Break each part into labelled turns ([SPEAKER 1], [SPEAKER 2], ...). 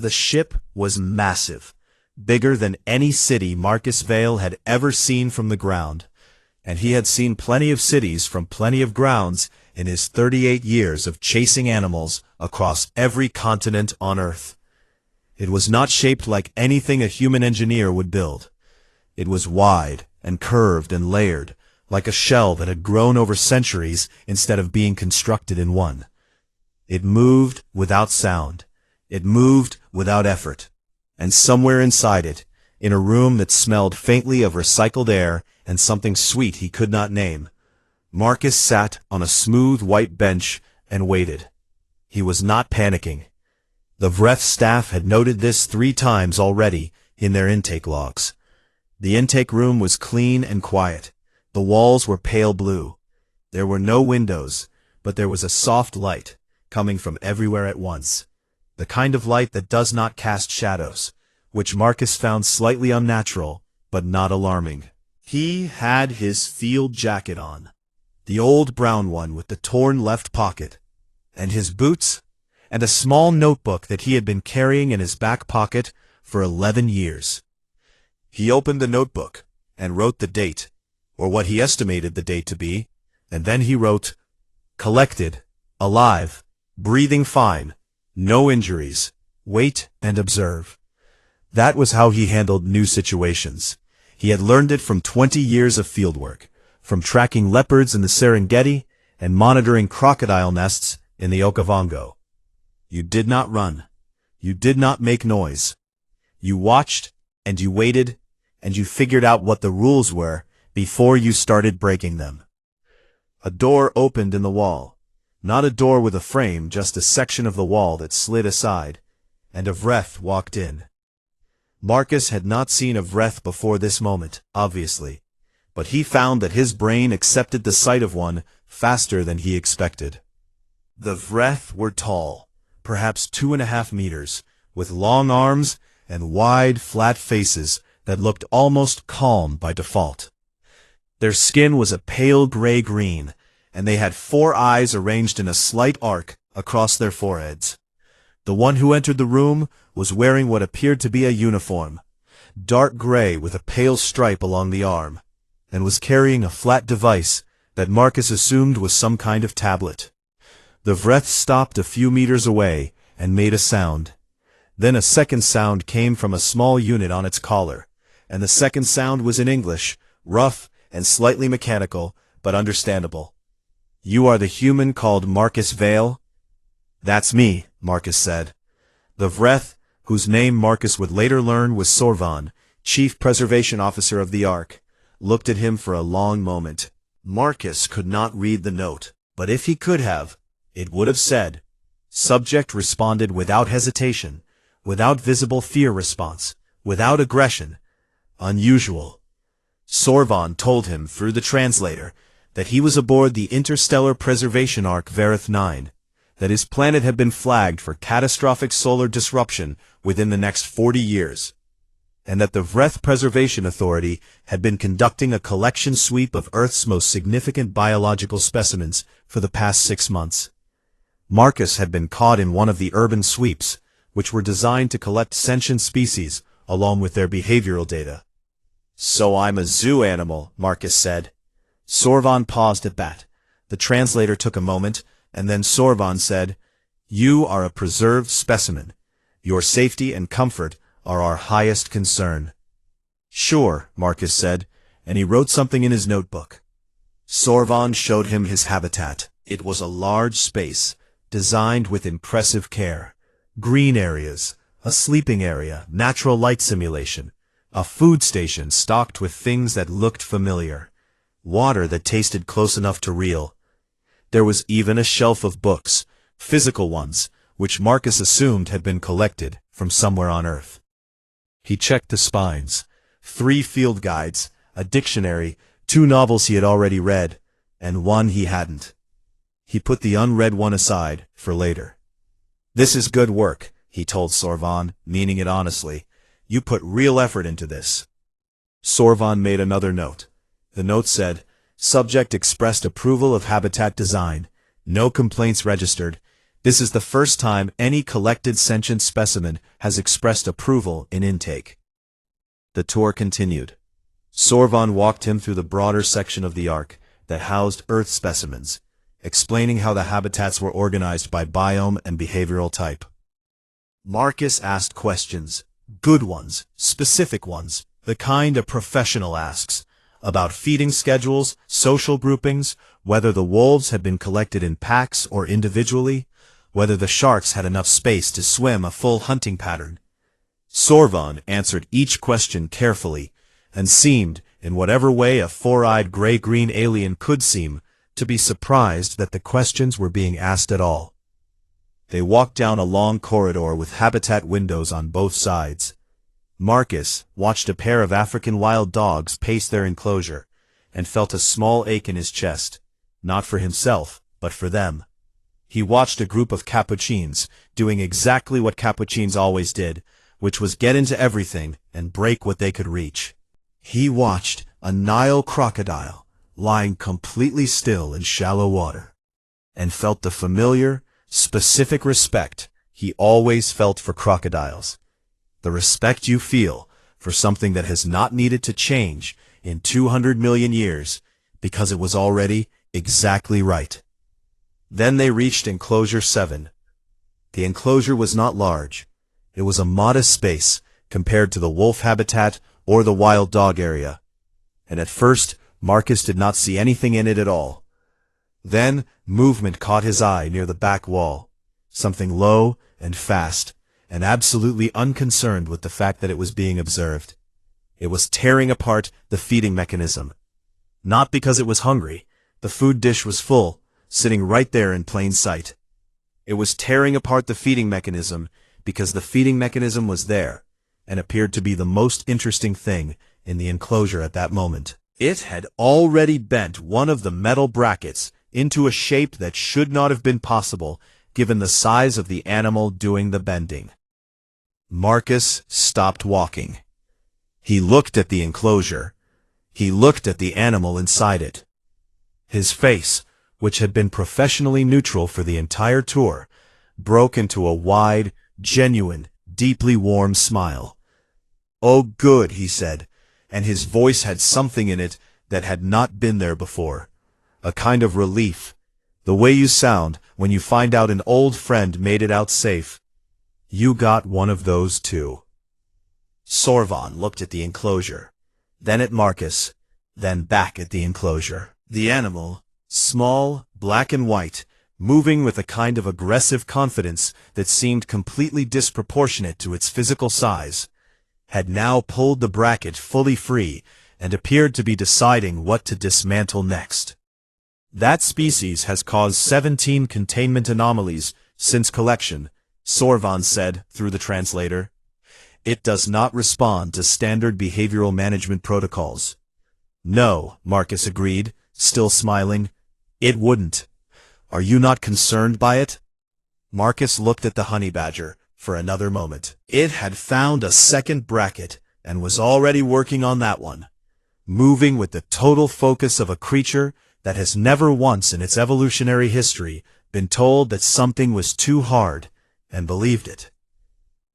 [SPEAKER 1] The ship was massive, bigger than any city Marcus Vale had ever seen from the ground, and he had seen plenty of cities from plenty of grounds in his 38 years of chasing animals across every continent on Earth. It was not shaped like anything a human engineer would build. It was wide and curved and layered, like a shell that had grown over centuries instead of being constructed in one. It moved without sound. It moved without effort. And somewhere inside it, in a room that smelled faintly of recycled air and something sweet he could not name, Marcus sat on a smooth white bench and waited. He was not panicking. The Vreth staff had noted this 3 times already in their intake logs. The intake room was clean and quiet. The walls were pale blue. There were no windows, but there was a soft light coming from everywhere at once. The kind of light that does not cast shadows, which Marcus found slightly unnatural, but not alarming. He had his field jacket on, the old brown one with the torn left pocket, and his boots, and a small notebook that he had been carrying in his back pocket for 11 years. He opened the notebook and wrote the date, or what he estimated the date to be, and then he wrote, "Collected, alive, breathing fine, no injuries, wait and observe." That was how he handled new situations. He had learned it from 20 years of fieldwork, from tracking leopards in the Serengeti and monitoring crocodile nests in the Okavango. You did not run. You did not make noise. You watched, and you waited, and you figured out what the rules were before you started breaking them. A door opened in the wall. Not a door with a frame, just a section of the wall that slid aside, and a Vreth walked in. Marcus had not seen a Vreth before this moment, obviously, but he found that his brain accepted the sight of one faster than he expected. The Vreth were tall, perhaps 2.5 meters, with long arms and wide, flat faces that looked almost calm by default. Their skin was a pale gray-green, and they had 4 eyes arranged in a slight arc across their foreheads. The one who entered the room was wearing what appeared to be a uniform, dark gray with a pale stripe along the arm, and was carrying a flat device that Marcus assumed was some kind of tablet. The Vreth stopped a few meters away and made a sound. Then a second sound came from a small unit on its collar, and the second sound was in English, rough and slightly mechanical, but understandable. "You are the human called Marcus Vale?" "That's me," Marcus said. The Vreth, whose name Marcus would later learn was Sorvan, Chief Preservation Officer of the Ark, looked at him for a long moment. Marcus could not read the note, but if he could have, it would have said, "Subject responded without hesitation, without visible fear response, without aggression. Unusual." Sorvan told him through the translator that he was aboard the interstellar preservation ark Vareth 9, that his planet had been flagged for catastrophic solar disruption within the next 40 years, and that the Vreth Preservation Authority had been conducting a collection sweep of Earth's most significant biological specimens for the past 6 months. Marcus had been caught in one of the urban sweeps, which were designed to collect sentient species along with their behavioral data. "So I'm a zoo animal," Marcus said. Sorvan paused at that. The translator took a moment, and then Sorvan said, "You are a preserved specimen. Your safety and comfort are our highest concern." "Sure," Marcus said, and he wrote something in his notebook. Sorvan showed him his habitat. It was a large space, designed with impressive care. Green areas, a sleeping area, natural light simulation, a food station stocked with things that looked familiar, water that tasted close enough to real. There was even a shelf of books, physical ones, which Marcus assumed had been collected from somewhere on Earth. He checked the spines, 3 field guides, a dictionary, 2 novels he had already read, and 1 he hadn't. He put the unread one aside for later. "This is good work," he told Sorvan, meaning it honestly. "You put real effort into this." Sorvan made another note. The note said, "Subject expressed approval of habitat design. No complaints registered. This is the first time any collected sentient specimen has expressed approval in intake. The tour continued. Sorvan walked him through the broader section of the Ark that housed Earth specimens, explaining how the habitats were organized by biome and behavioral type. Marcus asked questions, good ones, specific ones, the kind a professional asks, about feeding schedules, social groupings, whether the wolves had been collected in packs or individually, whether the sharks had enough space to swim a full hunting pattern. Sorvan answered each question carefully, and seemed, in whatever way a four-eyed gray-green alien could seem, to be surprised that the questions were being asked at all. They walked down a long corridor with habitat windows on both sides. Marcus watched a pair of African wild dogs pace their enclosure, and felt a small ache in his chest, not for himself, but for them. He watched a group of capuchins doing exactly what capuchins always did, which was get into everything and break what they could reach. He watched a Nile crocodile lying completely still in shallow water, and felt the familiar, specific respect he always felt for crocodiles. The respect you feel for something that has not needed to change in 200 million years because it was already exactly right. Then they reached enclosure 7. The enclosure was not large. It was a modest space compared to the wolf habitat or the wild dog area, and at first Marcus did not see anything in it at all. Then movement caught his eye near the back wall, something low and fast, and absolutely unconcerned with the fact that it was being observed. It was tearing apart the feeding mechanism. Not because it was hungry. The food dish was full, sitting right there in plain sight. It was tearing apart the feeding mechanism because the feeding mechanism was there, and appeared to be the most interesting thing in the enclosure at that moment. It had already bent one of the metal brackets into a shape that should not have been possible given the size of the animal doing the bending. Marcus stopped walking. He looked at the enclosure. He looked at the animal inside it. His face, which had been professionally neutral for the entire tour, broke into a wide, genuine, deeply warm smile. "Oh, good," he said, and his voice had something in it that had not been there before. A kind of relief. The way you sound when you find out an old friend made it out safe. You got one of those too. Sorvan looked at the enclosure, then at Marcus, then back at the enclosure. The animal, small, black and white, moving with a kind of aggressive confidence that seemed completely disproportionate to its physical size, had now pulled the bracket fully free and appeared to be deciding what to dismantle next. That species has caused 17 containment anomalies since collection, Sorvan said through the translator. It does not respond to standard behavioral management protocols. No, Marcus agreed, still smiling. It wouldn't. Are you not concerned by it? Marcus looked at the honey badger for another moment. It had found a second bracket and was already working on that one, moving with the total focus of a creature that has never once in its evolutionary history been told that something was too hard and believed it.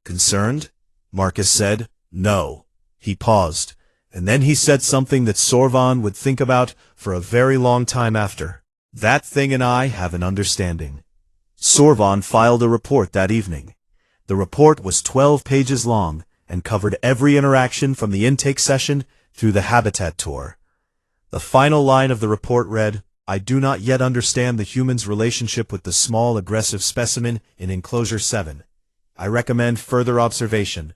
[SPEAKER 1] Concerned? Marcus said. No. He paused, and then he said something that Sorvan would think about for a very long time after. That thing and I have an understanding. Sorvan filed a report that evening. The report was 12 pages long and covered every interaction from the intake session through the habitat tour. The final line of the report read, I do not yet understand the human's relationship with the small aggressive specimen in enclosure 7. I recommend further observation.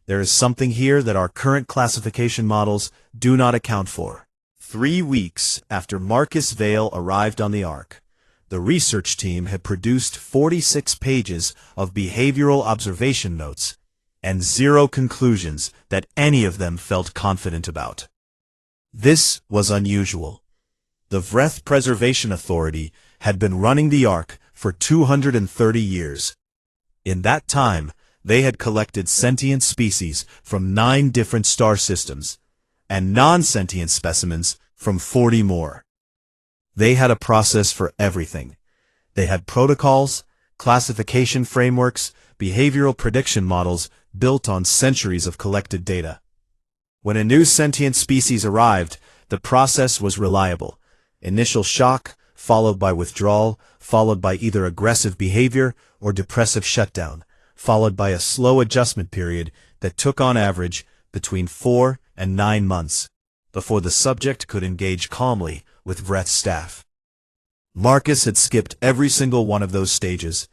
[SPEAKER 1] There is something here that our current classification models do not account for. 3 weeks after Marcus Vale arrived on the Ark, the research team had produced 46 pages of behavioral observation notes and 0 conclusions that any of them felt confident about. This was unusual. The Vreth Preservation Authority had been running the Ark for 230 years. In that time, they had collected sentient species from 9 different star systems, and non-sentient specimens from 40 more. They had a process for everything. They had protocols, classification frameworks, behavioral prediction models built on centuries of collected data. When a new sentient species arrived, the process was reliable. Initial shock, followed by withdrawal, followed by either aggressive behavior or depressive shutdown, followed by a slow adjustment period that took on average between 4 and 9 months before the subject could engage calmly with Vret's staff. Marcus had skipped every single one of those stages.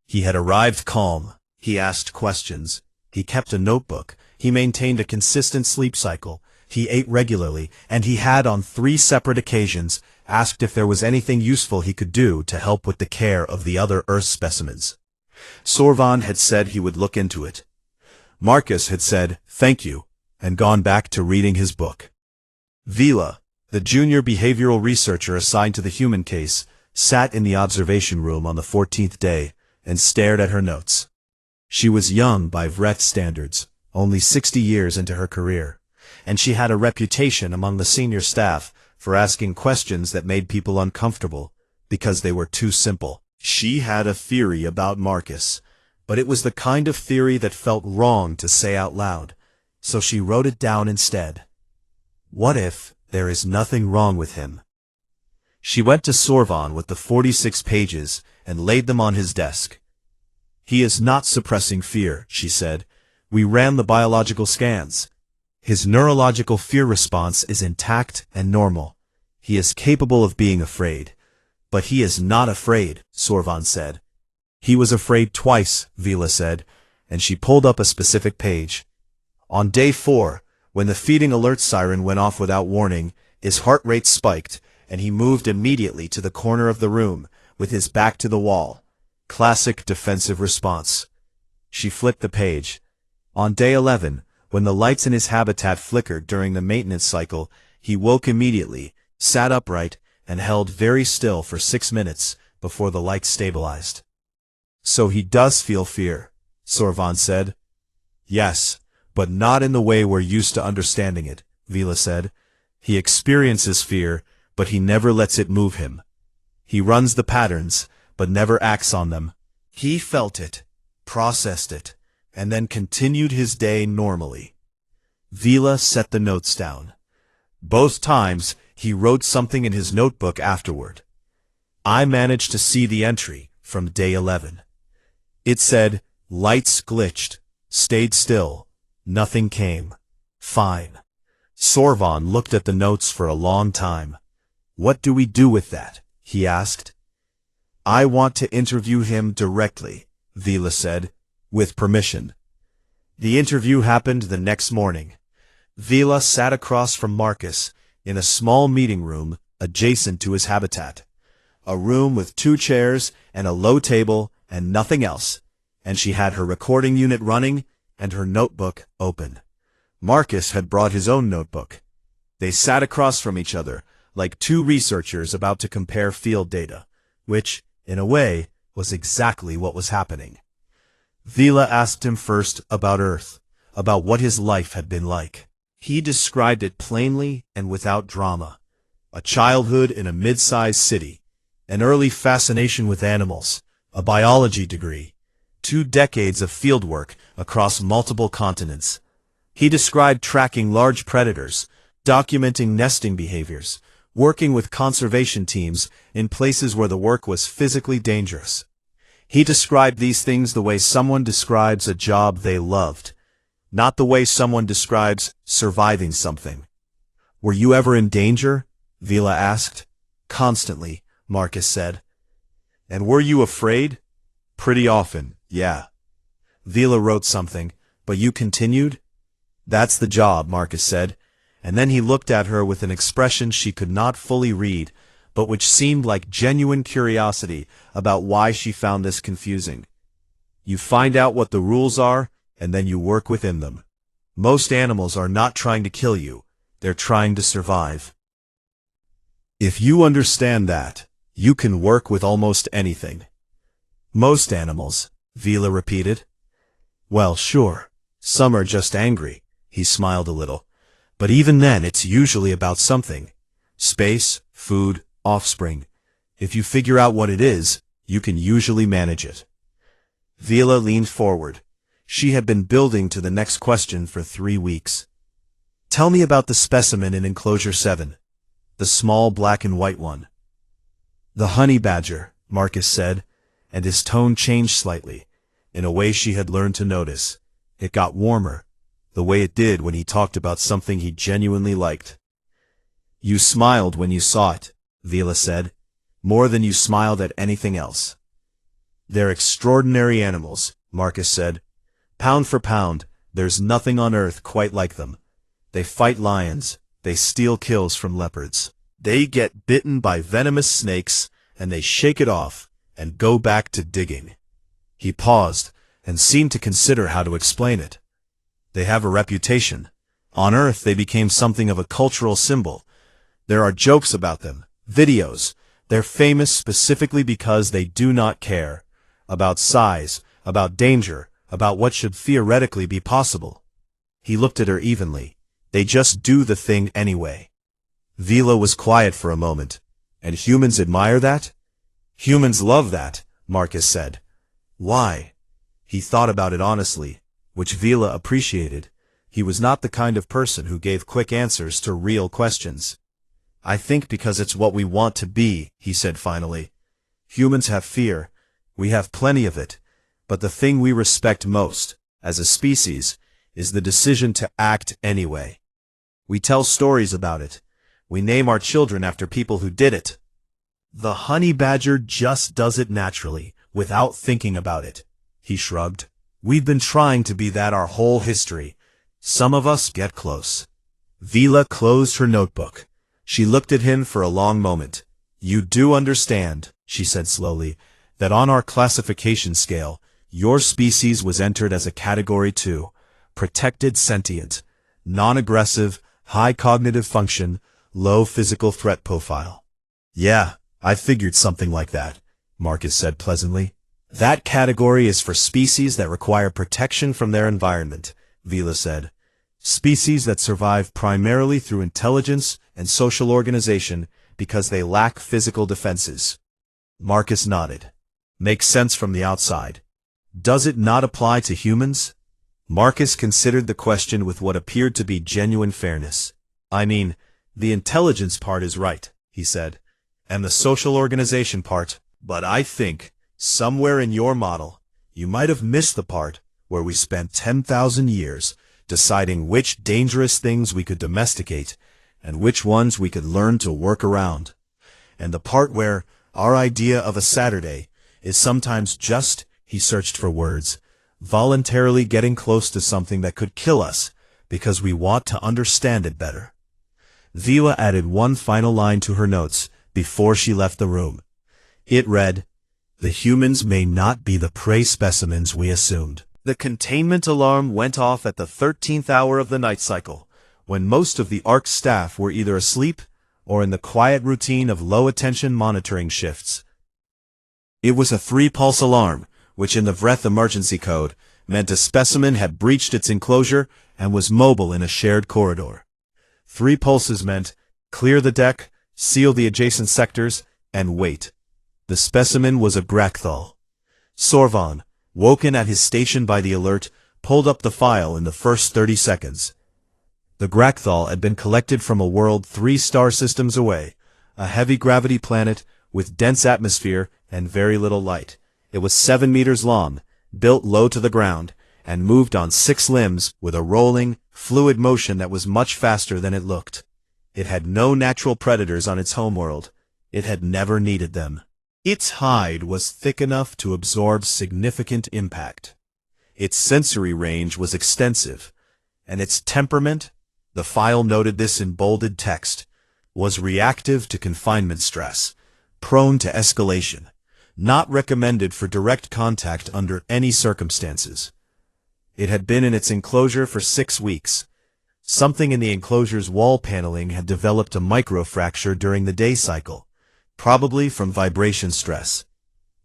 [SPEAKER 1] He had arrived calm. He asked questions. He kept a notebook. He maintained a consistent sleep cycle. He ate regularly, and he had on 3 separate occasions asked if there was anything useful he could do to help with the care of the other Earth specimens. Sorvan had said he would look into it. Marcus had said, "Thank you," and gone back to reading his book. Vila, the junior behavioral researcher assigned to the human case, sat in the observation room on the 14th day and stared at her notes. She was young by Vret standards, only 60 years into her career, and she had a reputation among the senior staff for asking questions that made people uncomfortable because they were too simple. She had a theory about Marcus, but it was the kind of theory that felt wrong to say out loud, so she wrote it down instead. What if there is nothing wrong with him? She went to Sorvan with the 46 pages and laid them on his desk. "He is not suppressing fear," she said. "We ran the biological scans. His neurological fear response is intact and normal. He is capable of being afraid. But he is not afraid," Sorvan said. "He was afraid twice," Vila said, and she pulled up a specific page. On day 4, when the feeding alert siren went off without warning, his heart rate spiked, and he moved immediately to the corner of the room, with his back to the wall. Classic defensive response. She flipped the page. On day 11, when the lights in his habitat flickered during the maintenance cycle, he woke immediately, sat upright, and held very still for 6 minutes before the lights stabilized. "So he does feel fear," Sorvan said. "Yes, but not in the way we're used to understanding it," Vila said. "He experiences fear, but he never lets it move him. He runs the patterns, but never acts on them. He felt it, processed it, and then continued his day normally." Vila set the notes down. Both times, he wrote something in his notebook afterward. I managed to see the entry from day 11. It said, "Lights glitched, stayed still, nothing came. Fine." Sorvan looked at the notes for a long time. "What do we do with that?" he asked. "I want to interview him directly," Vila said, "with permission." The interview happened the next morning. Vila sat across from Marcus in a small meeting room adjacent to his habitat. A room with 2 chairs and a low table and nothing else, and she had her recording unit running and her notebook open. Marcus had brought his own notebook. They sat across from each other, like 2 researchers about to compare field data, which, in a way, was exactly what was happening. Vila asked him first about Earth, about what his life had been like. He described it plainly and without drama. A childhood in a mid-sized city, an early fascination with animals, a biology degree, 2 decades of fieldwork across multiple continents. He described tracking large predators, documenting nesting behaviors, working with conservation teams in places where the work was physically dangerous. He described these things the way someone describes a job they loved, not the way someone describes surviving something. "Were you ever in danger?" Vila asked. "Constantly," Marcus said. "And were you afraid?" "Pretty often, yeah." Vila wrote something, "But you continued?" "That's the job," Marcus said, and then he looked at her with an expression she could not fully read, but which seemed like genuine curiosity about why she found this confusing. "You find out what the rules are, and then you work within them. Most animals are not trying to kill you, they're trying to survive. If you understand that, you can work with almost anything." "Most animals," Vila repeated. "Well, sure. Some are just angry," he smiled a little. "But even then it's usually about something. Space, food, offspring. If you figure out what it is, You can usually manage it. Vila leaned forward. She had been building to the next question for 3 weeks. Tell me about the specimen in enclosure 7. The small black and white one. The honey badger, Marcus said, and his tone changed slightly, in a way she had learned to notice. It got warmer, the way it did when he talked about something he genuinely liked. You smiled when you saw it, Vila said, more than you smiled at anything else. They're extraordinary animals, Marcus said. Pound for pound, there's nothing on Earth quite like them. They fight lions, they steal kills from leopards. They get bitten by venomous snakes, and they shake it off, and go back to digging. He paused, and seemed to consider how to explain it. They have a reputation. On Earth they became something of a cultural symbol. There are jokes about them, videos. They're famous specifically because they do not care about size, about danger, about what should theoretically be possible. He looked at her evenly. They just do the thing anyway. Vila was quiet for a moment. And humans admire that? Humans love that, Marcus said. Why? He thought about it honestly, which Vila appreciated. He was not the kind of person who gave quick answers to real questions. I think because it's what we want to be, he said finally. Humans have fear. We have plenty of it. But the thing we respect most, as a species, is the decision to act anyway. We tell stories about it. We name our children after people who did it. The honey badger just does it naturally, without thinking about it. He shrugged. We've been trying to be that our whole history. Some of us get close. Vila closed her notebook. She looked at him for a long moment. You do understand, she said slowly, that on our classification scale, your species was entered as a Category 2, protected sentient, non-aggressive, high cognitive function, low physical threat profile. Yeah, I figured something like that, Marcus said pleasantly. That category is for species that require protection from their environment, Vila said. Species that survive primarily through intelligence and social organization because they lack physical defenses. Marcus nodded. Makes sense from the outside. Does it not apply to humans? Marcus considered the question with what appeared to be genuine fairness. I mean, the intelligence part is right, he said, and the social organization part, but I think, somewhere in your model, you might have missed the part where we spent 10,000 years deciding which dangerous things we could domesticate and which ones we could learn to work around. And the part where our idea of a Saturday is sometimes just, he searched for words, voluntarily getting close to something that could kill us because we want to understand it better. Vila added one final line to her notes before she left the room. It read, "The humans may not be the prey specimens we assumed." The containment alarm went off at the 13th hour of the night cycle, when most of the ARC staff were either asleep or in the quiet routine of low-attention monitoring shifts. It was a 3-pulse alarm, which in the Vreth emergency code meant a specimen had breached its enclosure and was mobile in a shared corridor. 3 pulses meant clear the deck, seal the adjacent sectors, and wait. The specimen was a Grakthal. Sorvan, woken at his station by the alert, pulled up the file in the first 30 seconds. The Grakthal had been collected from a world 3 star systems away, a heavy gravity planet with dense atmosphere and very little light. It was 7 meters long, built low to the ground, and moved on 6 limbs with a rolling, fluid motion that was much faster than it looked. It had no natural predators on its homeworld. It had never needed them. Its hide was thick enough to absorb significant impact. Its sensory range was extensive, and its temperament, the file noted this in bolded text, was reactive to confinement stress, prone to escalation, not recommended for direct contact under any circumstances. It had been in its enclosure for 6 weeks. Something in the enclosure's wall paneling had developed a microfracture during the day cycle, probably from vibration stress.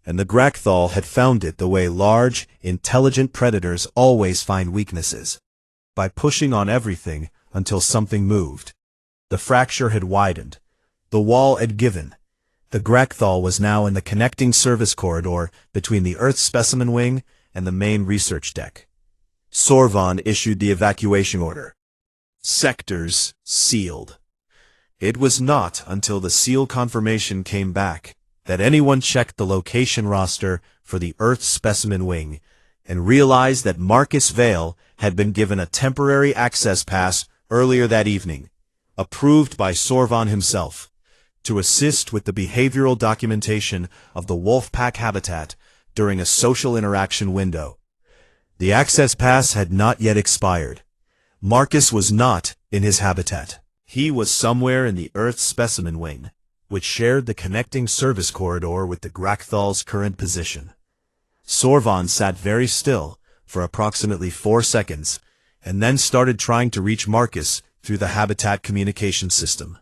[SPEAKER 1] And the Grakthal had found it the way large, intelligent predators always find weaknesses, by pushing on everything until something moved. The fracture had widened. The wall had given, The Grakthal was now in the connecting service corridor between the Earth specimen wing and the main research deck. Sorvon issued the evacuation order. Sectors sealed. It was not until the seal confirmation came back that anyone checked the location roster for the Earth specimen wing and realized that Marcus Vale had been given a temporary access pass earlier that evening, approved by Sorvon himself, to assist with the behavioral documentation of the Wolfpack habitat during a social interaction window. The access pass had not yet expired. Marcus was not in his habitat. He was somewhere in the Earth specimen wing, which shared the connecting service corridor with the Grakthal's current position. Sorvon sat very still for approximately 4 seconds, and then started trying to reach Marcus through the habitat communication system.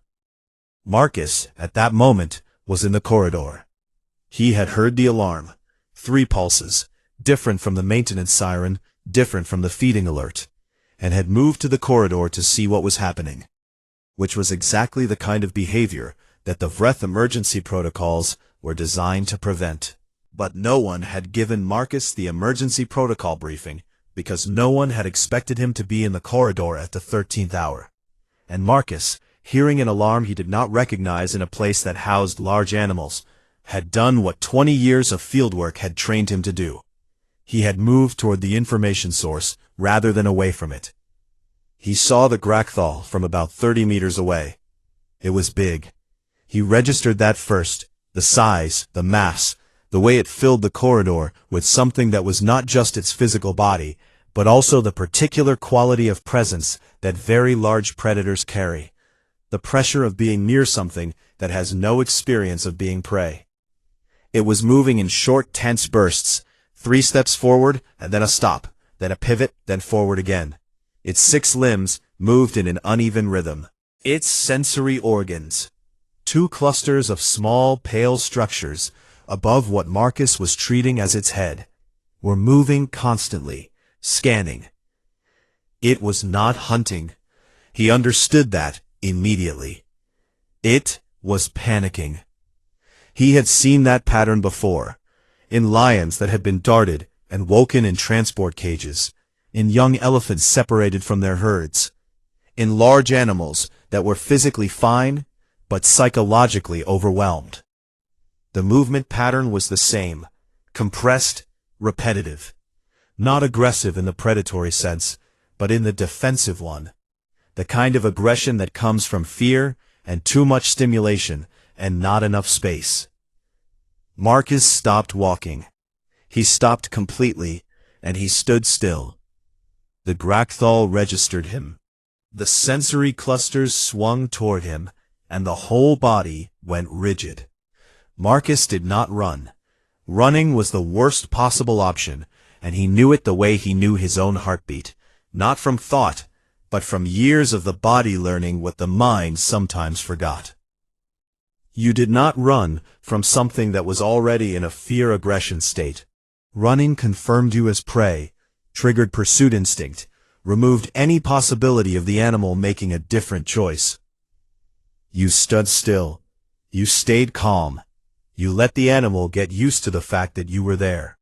[SPEAKER 1] Marcus, at that moment, was in the corridor. He had heard the alarm. 3 pulses, different from the maintenance siren, different from the feeding alert, and had moved to the corridor to see what was happening, which was exactly the kind of behavior that the Vreth emergency protocols were designed to prevent. But no one had given Marcus the emergency protocol briefing because no one had expected him to be in the corridor at the 13th hour. And Marcus, hearing an alarm he did not recognize in a place that housed large animals, had done what 20 years of fieldwork had trained him to do. He had moved toward the information source rather than away from it. He saw the Grakthal from about 30 meters away. It was big. He registered that first, the size, the mass, the way it filled the corridor with something that was not just its physical body, but also the particular quality of presence that very large predators carry. The pressure of being near something that has no experience of being prey. It was moving in short, tense bursts, 3 steps forward and then a stop, then a pivot, then forward again. Its 6 limbs moved in an uneven rhythm. Its sensory organs, 2 clusters of small, pale structures above what Marcus was treating as its head, were moving constantly, scanning. It was not hunting. He understood that immediately. It was panicking. He had seen that pattern before, in lions that had been darted and woken in transport cages, in young elephants separated from their herds, in large animals that were physically fine but psychologically overwhelmed. The movement pattern was the same, compressed, repetitive, not aggressive in the predatory sense, but in the defensive one, the kind of aggression that comes from fear and too much stimulation and not enough space. Marcus stopped walking. He stopped completely, and he stood still. The Grakthal registered him. The sensory clusters swung toward him, and the whole body went rigid. Marcus did not run. Running was the worst possible option, and he knew it the way he knew his own heartbeat, not from thought, but from years of the body learning what the mind sometimes forgot. You did not run from something that was already in a fear-aggression state. Running confirmed you as prey, triggered pursuit instinct, removed any possibility of the animal making a different choice. You stood still. You stayed calm. You let the animal get used to the fact that you were there.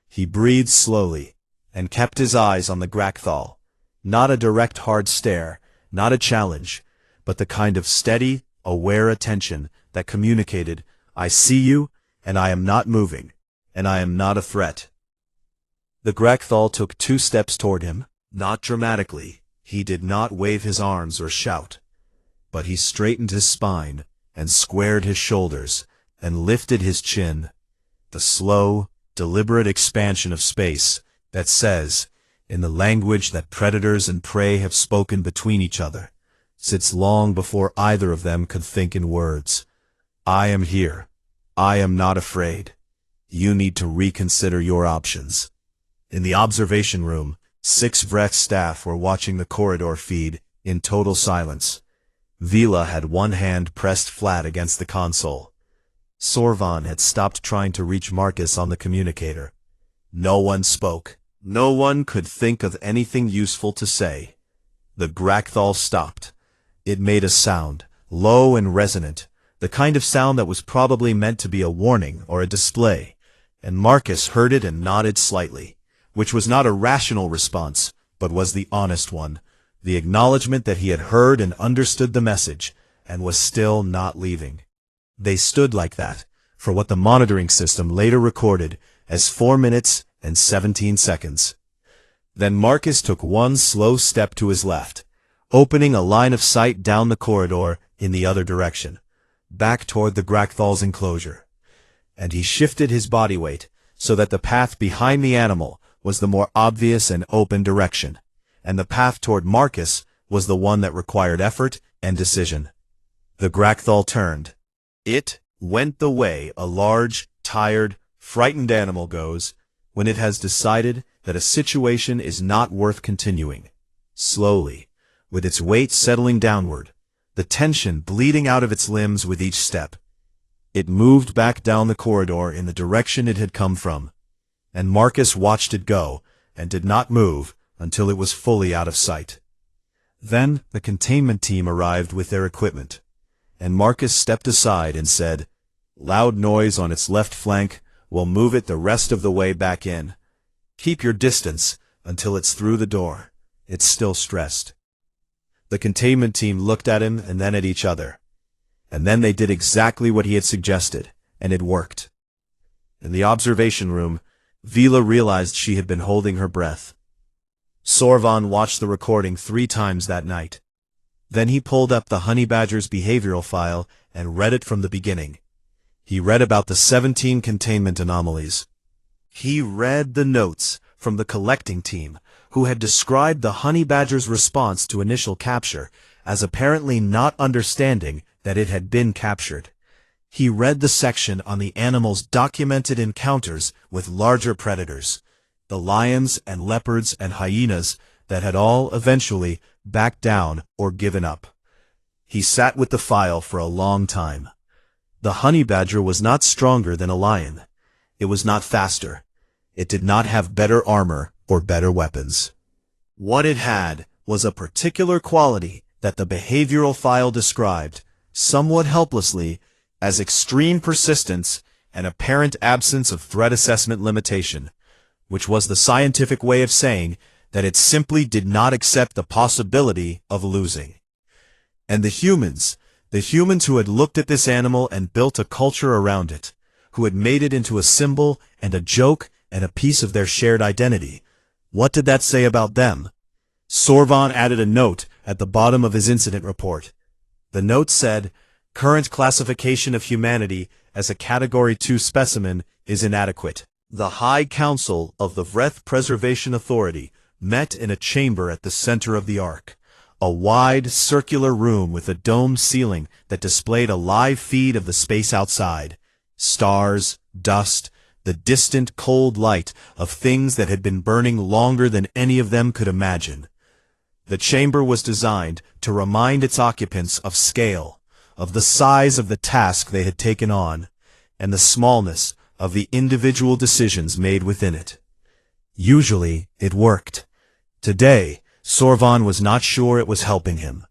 [SPEAKER 1] He breathed slowly, and kept his eyes on the Grakthal. Not a direct hard stare, not a challenge, but the kind of steady, aware attention that communicated, I see you, and I am not moving, and I am not a threat. The Grakthal took 2 steps toward him, not dramatically. He did not wave his arms or shout, but he straightened his spine, and squared his shoulders, and lifted his chin, the slow, deliberate expansion of space that says, in the language that predators and prey have spoken between each other, sits long before either of them could think in words. I am here. I am not afraid. You need to reconsider your options. In the observation room, 6 Vreth staff were watching the corridor feed in total silence. Vila had one hand pressed flat against the console. Sorvon had stopped trying to reach Marcus on the communicator. No one spoke. No one could think of anything useful to say. The Grakthal stopped. It made a sound, low and resonant, the kind of sound that was probably meant to be a warning or a display, and Marcus heard it and nodded slightly, which was not a rational response, but was the honest one, the acknowledgement that he had heard and understood the message, and was still not leaving. They stood like that, for what the monitoring system later recorded as 4 minutes and 17 seconds. Then Marcus took one slow step to his left, opening a line of sight down the corridor in the other direction, back toward the Grachthal's enclosure. And he shifted his body weight so that the path behind the animal was the more obvious and open direction, and the path toward Marcus was the one that required effort and decision. The Grachthal turned. It went the way a large, tired, frightened animal goes when it has decided that a situation is not worth continuing. Slowly, with its weight settling downward, the tension bleeding out of its limbs with each step, it moved back down the corridor in the direction it had come from, and Marcus watched it go and did not move until it was fully out of sight. Then the containment team arrived with their equipment, and Marcus stepped aside and said, "Loud noise on its left flank will move it the rest of the way back in. Keep your distance until it's through the door. It's still stressed." The containment team looked at him and then at each other, and then they did exactly what he had suggested, and it worked. In the observation room, Vila realized she had been holding her breath. Sorvan watched the recording 3 times that night. Then he pulled up the honey badger's behavioral file and read it from the beginning. He read about the 17 containment anomalies. He read the notes from the collecting team, who had described the honey badger's response to initial capture as apparently not understanding that it had been captured. He read the section on the animal's documented encounters with larger predators, the lions and leopards and hyenas that had all eventually backed down or given up. He sat with the file for a long time. The honey badger was not stronger than a lion. It was not faster. It did not have better armor or better weapons. What it had was a particular quality that the behavioral file described, somewhat helplessly, as extreme persistence and apparent absence of threat assessment limitation, which was the scientific way of saying that it simply did not accept the possibility of losing. And the humans who had looked at this animal and built a culture around it, who had made it into a symbol and a joke and a piece of their shared identity, what did that say about them? Sorvan added a note at the bottom of his incident report. The note said, "Current classification of humanity as a Category 2 specimen is inadequate." The High Council of the Vreth Preservation Authority met in a chamber at the center of the Ark, a wide, circular room with a domed ceiling that displayed a live feed of the space outside, stars, dust, the distant, cold light of things that had been burning longer than any of them could imagine. The chamber was designed to remind its occupants of scale, of the size of the task they had taken on, and the smallness of the individual decisions made within it. Usually, it worked. Today, Sorvan was not sure it was helping him.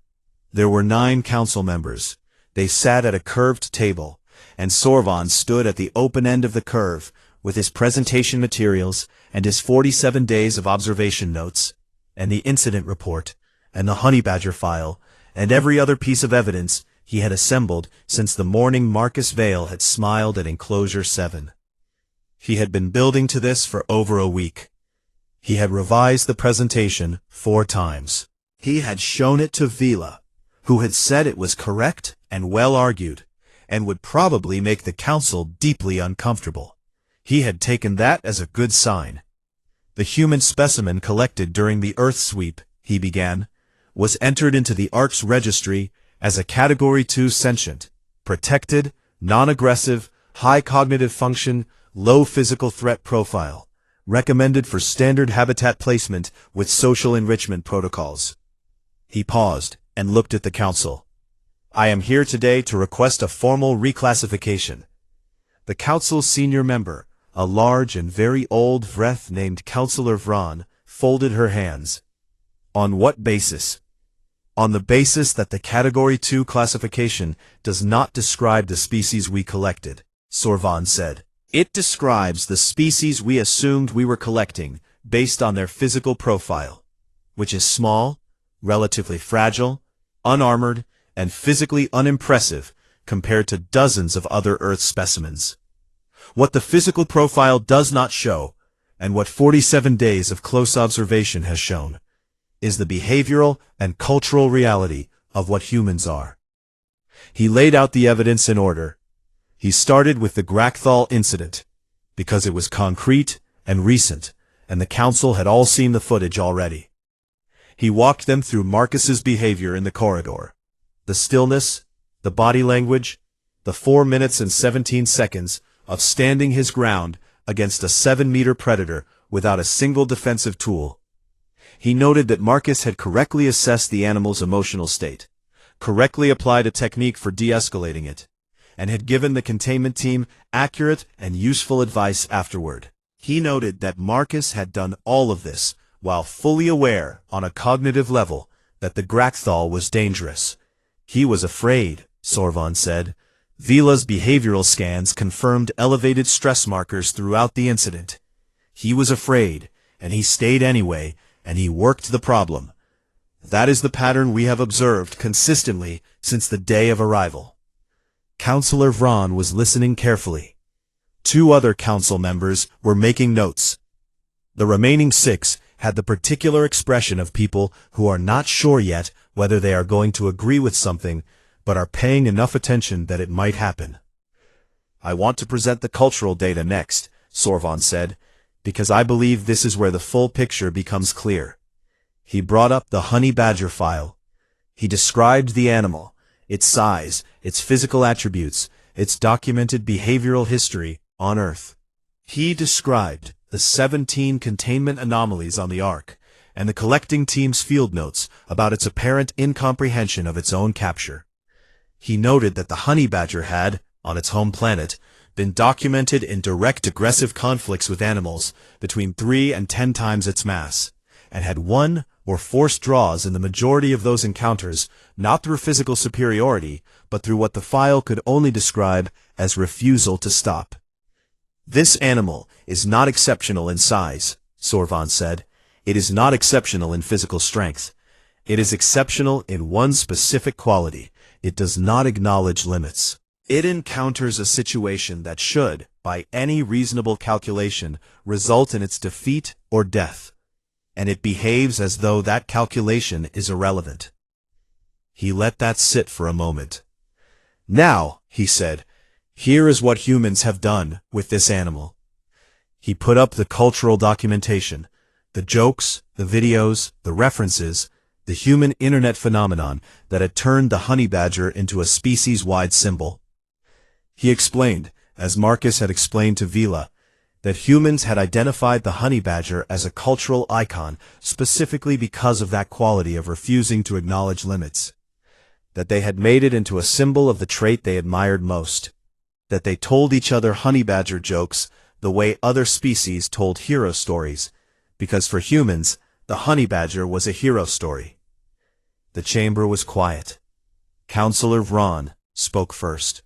[SPEAKER 1] There were 9 council members. They sat at a curved table, and Sorvan stood at the open end of the curve with his presentation materials and his 47 days of observation notes, and the incident report, and the honey badger file, and every other piece of evidence he had assembled since the morning Marcus Vale had smiled at Enclosure 7. He had been building to this for over a week. He had revised the presentation 4 times. He had shown it to Vila, who had said it was correct and well argued, and would probably make the council deeply uncomfortable. He had taken that as a good sign. The human specimen collected during the Earth sweep, he began, was entered into the Ark's registry as a Category 2 sentient, protected, non-aggressive, high cognitive function, low physical threat profile, recommended for standard habitat placement with social enrichment protocols. He paused and looked at the council. "I am here today to request a formal reclassification." The council's senior member, a large and very old Vreth named Councillor Vran, folded her hands. "On what basis?" on the basis that the Category 2 classification does not describe the species we collected, Sorvan said. It describes the species we assumed we were collecting based on their physical profile, which is small, relatively fragile, unarmored, and physically unimpressive compared to dozens of other Earth specimens. What the physical profile does not show, and what 47 days of close observation has shown, is the behavioral and cultural reality of what humans are. He laid out the evidence in order. He started with the Grakthal incident, because it was concrete and recent, and the council had all seen the footage already. He walked them through Marcus's behavior in the corridor. The stillness, the body language, the 4 minutes and 17 seconds of standing his ground against a 7-meter predator without a single defensive tool. He noted that Marcus had correctly assessed the animal's emotional state, correctly applied a technique for de-escalating it, and had given the containment team accurate and useful advice afterward. He noted that Marcus had done all of this while fully aware on a cognitive level that the Grakthal was dangerous. He was afraid, Sorvan said. Vila's behavioral scans confirmed elevated stress markers throughout the incident. He was afraid, and he stayed anyway, and he worked the problem. That is the pattern we have observed consistently since the day of arrival. Counselor Vron was listening carefully. 2 other council members were making notes. The remaining 6 had the particular expression of people who are not sure yet whether they are going to agree with something, but are paying enough attention that it might happen. I want to present the cultural data next, Sorvan said, because I believe this is where the full picture becomes clear. He brought up the honey badger file. He described the animal, its size, its physical attributes, its documented behavioral history on Earth. He described the 17 containment anomalies on the Ark, and the collecting team's field notes about its apparent incomprehension of its own capture. He noted that the honey badger had, on its home planet, been documented in direct aggressive conflicts with animals between 3 and 10 times its mass, and had won or forced draws in the majority of those encounters, not through physical superiority, but through what the file could only describe as refusal to stop. This animal is not exceptional in size, Sorvan said. It is not exceptional in physical strength. It is exceptional in one specific quality. It does not acknowledge limits. It encounters a situation that should, by any reasonable calculation, result in its defeat or death, and it behaves as though that calculation is irrelevant. He let that sit for a moment. Now, he said, here is what humans have done with this animal. He put up the cultural documentation, the jokes, the videos, the references, the human internet phenomenon that had turned the honey badger into a species-wide symbol. He explained, as Marcus had explained to Vila, that humans had identified the honey badger as a cultural icon specifically because of that quality of refusing to acknowledge limits, that they had made it into a symbol of the trait they admired most, that they told each other honey badger jokes the way other species told hero stories, because for humans, the honey badger was a hero story. The chamber was quiet. Counselor Vron spoke first.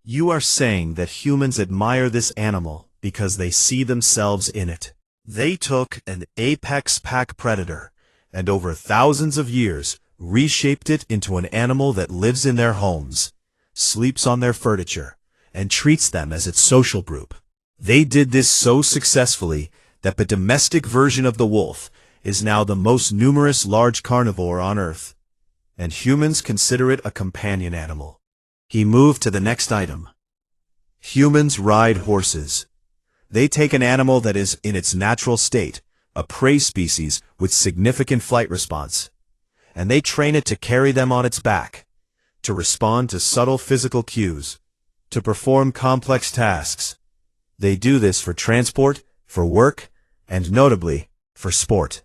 [SPEAKER 1] You are saying that humans admire this animal because they see themselves in it. They took an apex pack predator and over thousands of years reshaped it into an animal that lives in their homes, sleeps on their furniture, and treats them as its social group. They did this so successfully that the domestic version of the wolf is now the most numerous large carnivore on Earth, and humans consider it a companion animal. He moved to the next item. Humans ride horses. They take an animal that is in its natural state, a prey species with significant flight response, and they train it to carry them on its back, to respond to subtle physical cues, to perform complex tasks. They do this for transport, for work, and notably, for sport,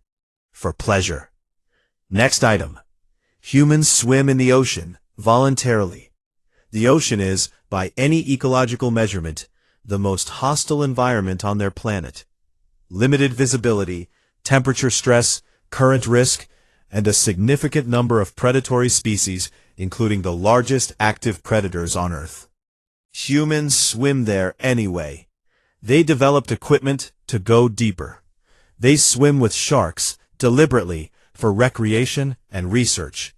[SPEAKER 1] for pleasure. Next item. Humans swim in the ocean, voluntarily. The ocean is, by any ecological measurement, the most hostile environment on their planet. Limited visibility, temperature stress, current risk, and a significant number of predatory species, including the largest active predators on Earth. Humans swim there anyway. They developed equipment to go deeper. They swim with sharks, deliberately, for recreation and research.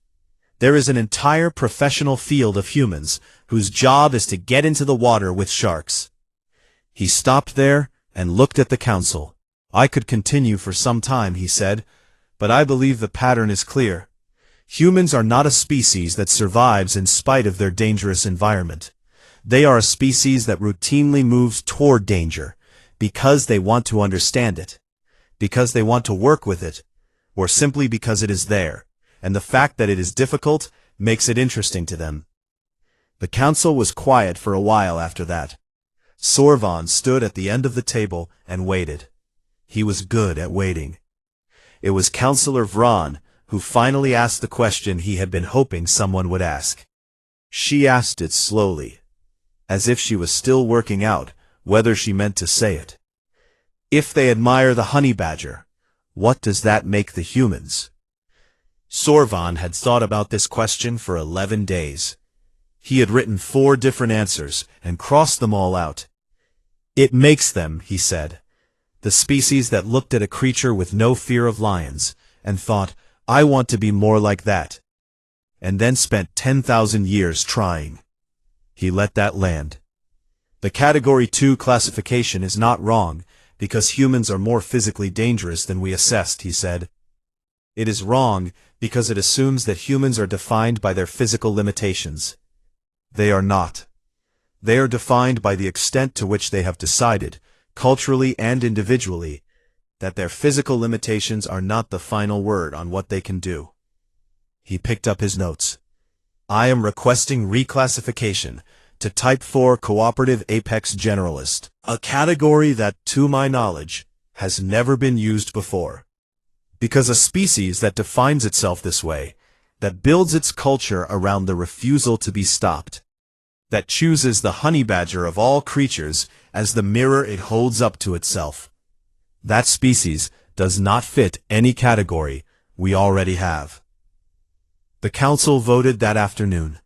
[SPEAKER 1] There is an entire professional field of humans whose job is to get into the water with sharks. He stopped there and looked at the council. I could continue for some time, he said, but I believe the pattern is clear. Humans are not a species that survives in spite of their dangerous environment. They are a species that routinely moves toward danger because they want to understand it, because they want to work with it, or simply because it is there, and the fact that it is difficult makes it interesting to them. The council was quiet for a while after that. Sorvan stood at the end of the table and waited. He was good at waiting. It was Councillor Vron who finally asked the question he had been hoping someone would ask. She asked it slowly, as if she was still working out whether she meant to say it. If they admire the honey badger, what does that make the humans? Sorvan had thought about this question for 11 days. He had written 4 different answers and crossed them all out. It makes them, he said, the species that looked at a creature with no fear of lions and thought, I want to be more like that, and then spent 10,000 years trying. He let that land. The Category 2 classification is not wrong because humans are more physically dangerous than we assessed, he said. It is wrong because it assumes that humans are defined by their physical limitations. They are not. They are defined by the extent to which they have decided, culturally and individually, that their physical limitations are not the final word on what they can do. He picked up his notes. I am requesting reclassification to Type 4 Cooperative Apex Generalist, a category that, to my knowledge, has never been used before. Because a species that defines itself this way, that builds its culture around the refusal to be stopped, that chooses the honey badger of all creatures as the mirror it holds up to itself, that species does not fit any category we already have. The council voted that afternoon.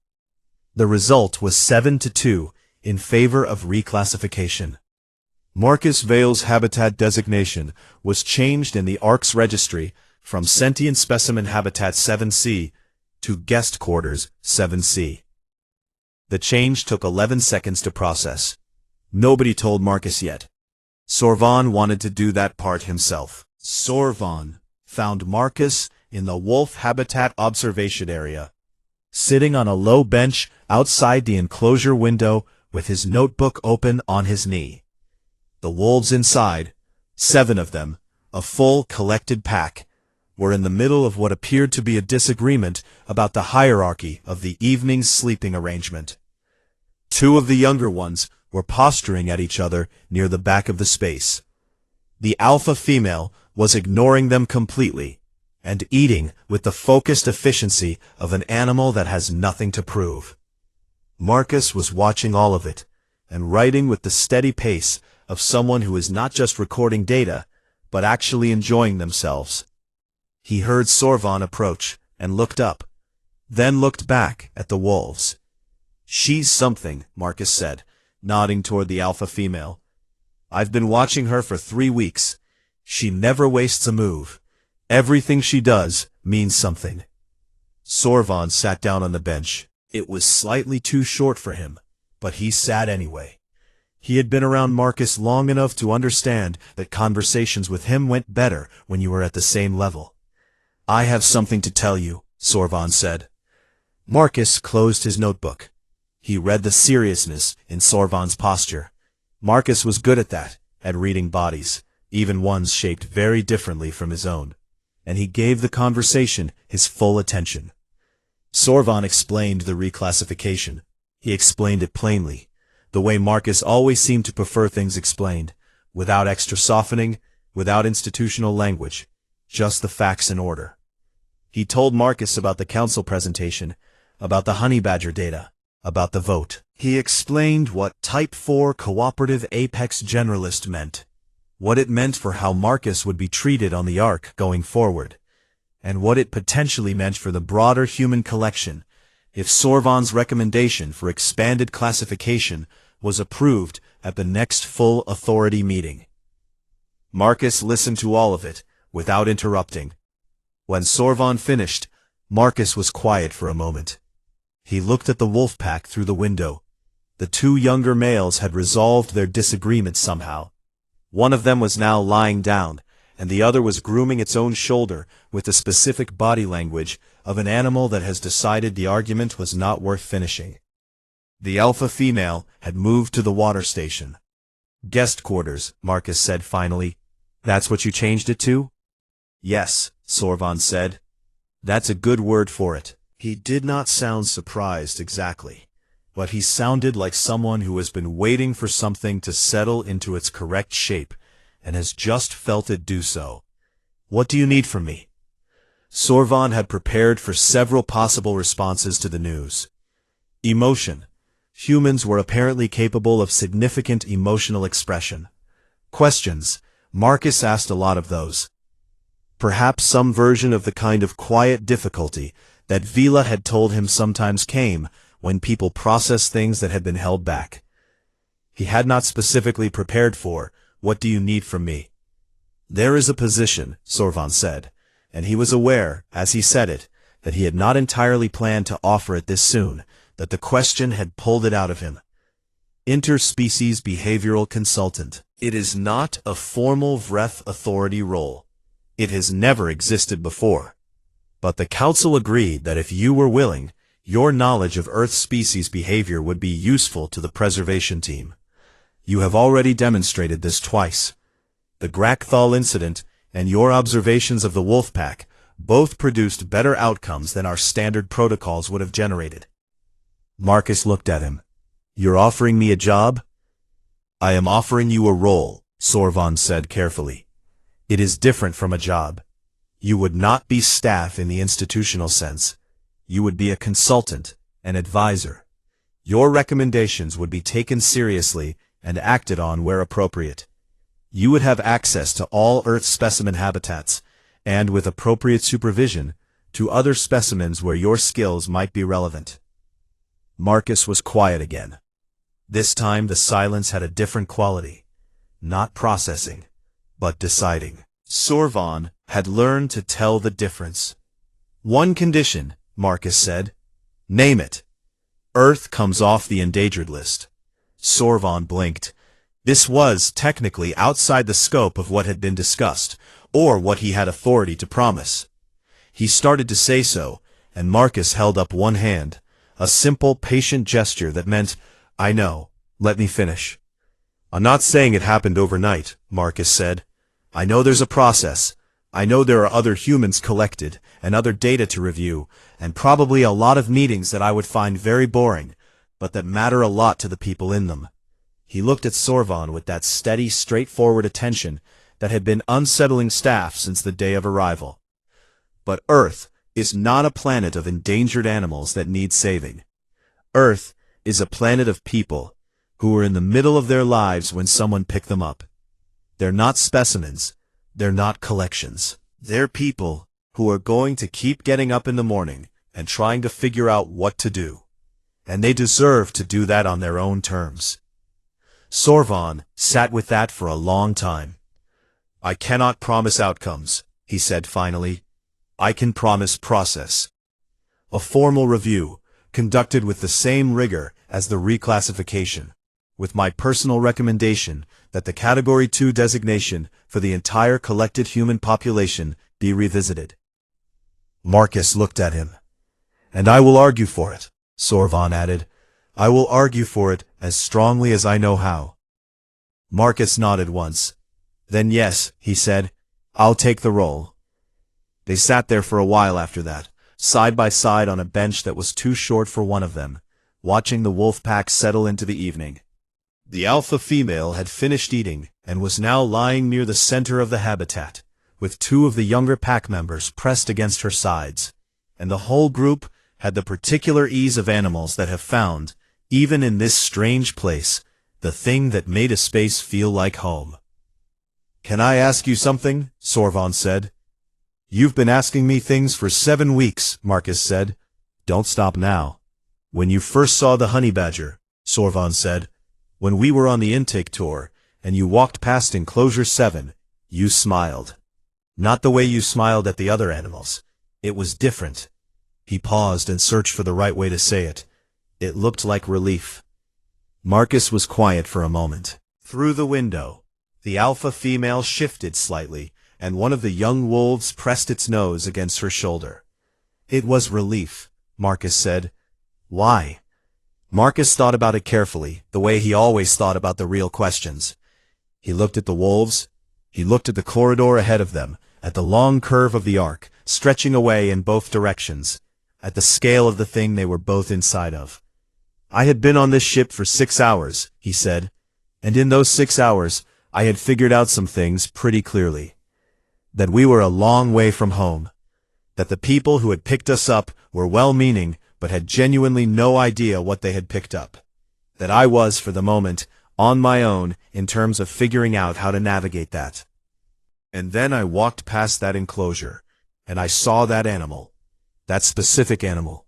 [SPEAKER 1] The result was 7-2 in favor of reclassification. Marcus Vale's habitat designation was changed in the Arcs Registry from Sentient Specimen Habitat 7C to Guest Quarters 7C. The change took 11 seconds to process. Nobody told Marcus yet. Sorvan wanted to do that part himself. Sorvan found Marcus in the wolf habitat observation area, sitting on a low bench outside the enclosure window with his notebook open on his knee. The wolves inside, 7 of them, a full collected pack, were in the middle of what appeared to be a disagreement about the hierarchy of the evening's sleeping arrangement. 2 of the younger ones were posturing at each other near the back of the space. The alpha female was ignoring them completely and eating with the focused efficiency of an animal that has nothing to prove. Marcus was watching all of it and writing with the steady pace of someone who is not just recording data, but actually enjoying themselves. He heard Sorvan approach and looked up, then looked back at the wolves. She's something, Marcus said, nodding toward the alpha female. I've been watching her for 3 weeks. She never wastes a move. Everything she does means something. Sorvan sat down on the bench. It was slightly too short for him, but he sat anyway. He had been around Marcus long enough to understand that conversations with him went better when you were at the same level. I have something to tell you, Sorvan said. Marcus closed his notebook. He read the seriousness in Sorvan's posture. Marcus was good at that, at reading bodies, even ones shaped very differently from his own, and he gave the conversation his full attention. Sorvan explained the reclassification. He explained it plainly, the way Marcus always seemed to prefer things explained, without extra softening, without institutional language, just the facts in order. He told Marcus about the council presentation, about the honey badger data, about the vote. He explained what Type 4 Cooperative Apex Generalist meant, what it meant for how Marcus would be treated on the Ark going forward, and what it potentially meant for the broader human collection if Sorvan's recommendation for expanded classification was approved at the next full authority meeting. Marcus listened to all of it, without interrupting. When Sorvan finished, Marcus was quiet for a moment. He looked at the wolf pack through the window. The two younger males had resolved their disagreement somehow. One of them was now lying down, and the other was grooming its own shoulder with the specific body language of an animal that has decided the argument was not worth finishing. The alpha female had moved to the water station. "Guest quarters," Marcus said finally. "That's what you changed it to?" "Yes," Sorvan said. "That's a good word for it." He did not sound surprised exactly, but he sounded like someone who has been waiting for something to settle into its correct shape and has just felt it do so. "What do you need from me?" Sorvan had prepared for several possible responses to the news. Emotion. Humans were apparently capable of significant emotional expression. Questions. Marcus asked a lot of those. Perhaps some version of the kind of quiet difficulty that Vila had told him sometimes came when people process things that had been held back. He had not specifically prepared for, "What do you need from me?" "There is a position," Sorvan said, and he was aware, as he said it, that he had not entirely planned to offer it this soon, that the question had pulled it out of him. Interspecies behavioral consultant. It is not a formal Vreth authority role. It has never existed before. But the council agreed that if you were willing, your knowledge of Earth species behavior would be useful to the preservation team. You have already demonstrated this twice. The Grakthal incident and your observations of the wolf pack both produced better outcomes than our standard protocols would have generated. Marcus looked at him. "You're offering me a job?" "I am offering you a role," Sorvan said carefully. "It is different from a job. You would not be staff in the institutional sense. You would be a consultant, an advisor. Your recommendations would be taken seriously and acted on where appropriate. You would have access to all Earth specimen habitats, and with appropriate supervision, to other specimens where your skills might be relevant." Marcus was quiet again. This time the silence had a different quality. Not processing, but deciding. Sorvan had learned to tell the difference. "One condition," Marcus said. "Name it." "Earth comes off the endangered list." Sorvan blinked. This was, technically, outside the scope of what had been discussed, or what he had authority to promise. He started to say so, and Marcus held up one hand, a simple, patient gesture that meant, "I know, let me finish." "I'm not saying it happened overnight," Marcus said. "I know there's a process. I know there are other humans collected, and other data to review, and probably a lot of meetings that I would find very boring, but that matter a lot to the people in them." He looked at Sorvan with that steady, straightforward attention that had been unsettling staff since the day of arrival. "But Earth is not a planet of endangered animals that need saving. Earth is a planet of people who are in the middle of their lives when someone picked them up. They're not specimens. They're not collections. They're people who are going to keep getting up in the morning and trying to figure out what to do. And they deserve to do that on their own terms." Sorvan sat with that for a long time. "I cannot promise outcomes," he said finally. "I can promise process. A formal review, conducted with the same rigor as the reclassification, with my personal recommendation that the Category 2 designation for the entire collected human population be revisited." Marcus looked at him. "And I will argue for it," Sorvan added. "I will argue for it as strongly as I know how." Marcus nodded once. "Then yes," he said, "I'll take the role." They sat there for a while after that, side by side on a bench that was too short for one of them, watching the wolf pack settle into the evening. The alpha female had finished eating and was now lying near the center of the habitat, with two of the younger pack members pressed against her sides, and the whole group had the particular ease of animals that have found, even in this strange place, the thing that made a space feel like home. "Can I ask you something?" Sorvan said. You've been asking me things for 7 weeks, Marcus said. Don't stop now. When you first saw the honey badger, Sorvan said, when we were on the intake tour, and you walked past enclosure 7, you smiled. Not the way you smiled at the other animals. It was different. He paused and searched for the right way to say it. It looked like relief. Marcus was quiet for a moment. Through the window, the alpha female shifted slightly, and one of the young wolves pressed its nose against her shoulder. It was relief, Marcus said. Why? Marcus thought about it carefully, the way he always thought about the real questions. He looked at the wolves. He looked at the corridor ahead of them, at the long curve of the arc, stretching away in both directions, at the scale of the thing they were both inside of. I had been on this ship for 6 hours, he said, and in those 6 hours, I had figured out some things pretty clearly. That we were a long way from home. That the people who had picked us up were well-meaning, but had genuinely no idea what they had picked up. That I was, for the moment, on my own in terms of figuring out how to navigate that. And then I walked past that enclosure, and I saw that animal. That specific animal.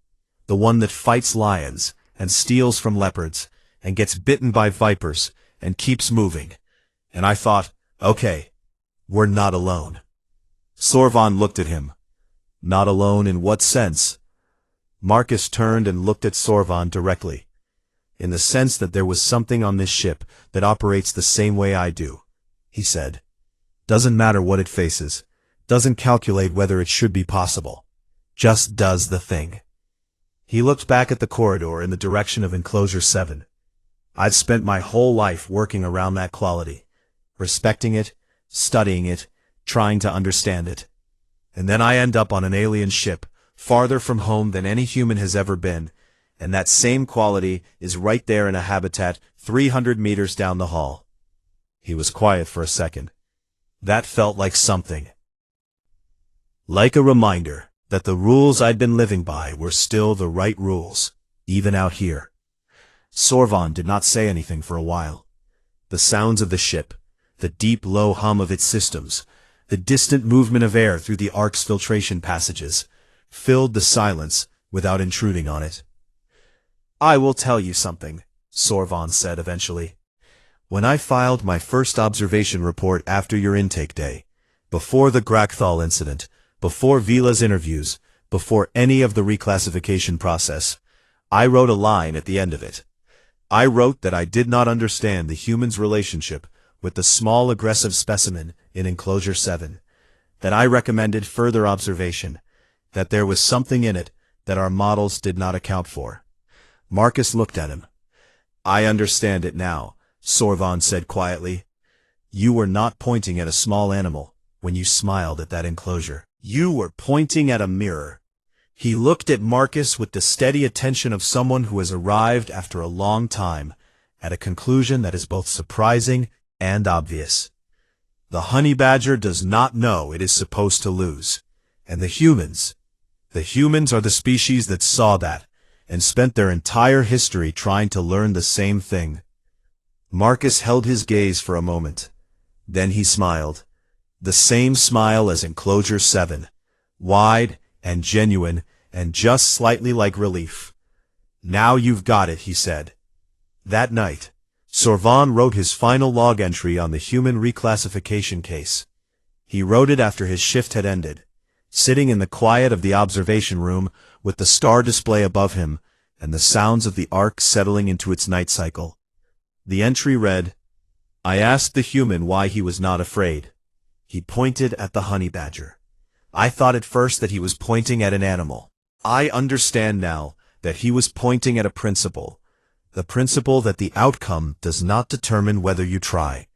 [SPEAKER 1] The one that fights lions, and steals from leopards, and gets bitten by vipers, and keeps moving. And I thought, okay, we're not alone. Sorvan looked at him. Not alone in what sense? Marcus turned and looked at Sorvan directly. In the sense that there was something on this ship that operates the same way I do, he said. Doesn't matter what it faces. Doesn't calculate whether it should be possible. Just does the thing. He looked back at the corridor in the direction of enclosure 7. I've spent my whole life working around that quality, respecting it, studying it, trying to understand it. And then I end up on an alien ship, farther from home than any human has ever been, and that same quality is right there in a habitat 300 meters down the hall. He was quiet for a second. That felt like something. Like a reminder that the rules I'd been living by were still the right rules, even out here. Sorvan did not say anything for a while. The sounds of the ship, the deep low hum of its systems, the distant movement of air through the arc's filtration passages, filled the silence without intruding on it. I will tell you something, Sorvan said eventually. When I filed my first observation report after your intake day, before the Grakthal incident, before Vila's interviews, before any of the reclassification process, I wrote a line at the end of it. I wrote that I did not understand the human's relationship with the small aggressive specimen in enclosure 7, that I recommended further observation, that there was something in it that our models did not account for. Marcus looked at him. I understand it now, Sorvan said quietly. You were not pointing at a small animal when you smiled at that enclosure. You were pointing at a mirror. He looked at Marcus with the steady attention of someone who has arrived after a long time at a conclusion that is both surprising and obvious. The honey badger does not know it is supposed to lose. And the humans are the species that saw that and spent their entire history trying to learn the same thing. Marcus held his gaze for a moment. Then he smiled. The same smile as enclosure 7, wide and genuine and just slightly like relief. Now you've got it, he said. That night, Sorvan wrote his final log entry on the human reclassification case. He wrote it after his shift had ended, sitting in the quiet of the observation room with the star display above him and the sounds of the arc settling into its night cycle. The entry read, I asked the human why he was not afraid. He pointed at the honey badger. I thought at first that he was pointing at an animal. I understand now that he was pointing at a principle. The principle that the outcome does not determine whether you try.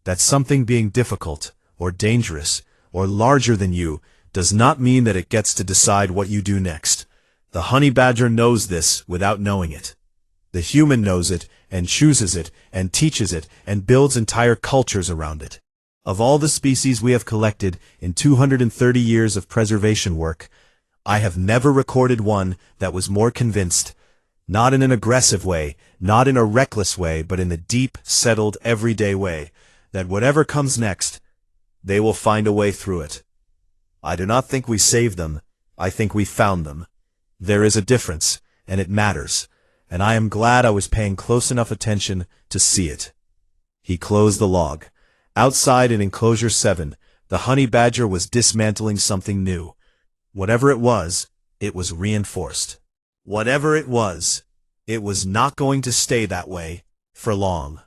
[SPEAKER 1] That something being difficult, or dangerous, or larger than you, does not mean that it gets to decide what you do next. The honey badger knows this without knowing it. The human knows it, and chooses it, and teaches it, and builds entire cultures around it. Of all the species we have collected in 230 years of preservation work, I have never recorded one that was more convinced, not in an aggressive way, not in a reckless way, but in the deep, settled, everyday way, that whatever comes next, they will find a way through it. I do not think we saved them. I think we found them. There is a difference, and it matters, and I am glad I was paying close enough attention to see it." He closed the log. Outside in Enclosure 7, the honey badger was dismantling something new. Whatever it was reinforced. Whatever it was not going to stay that way for long.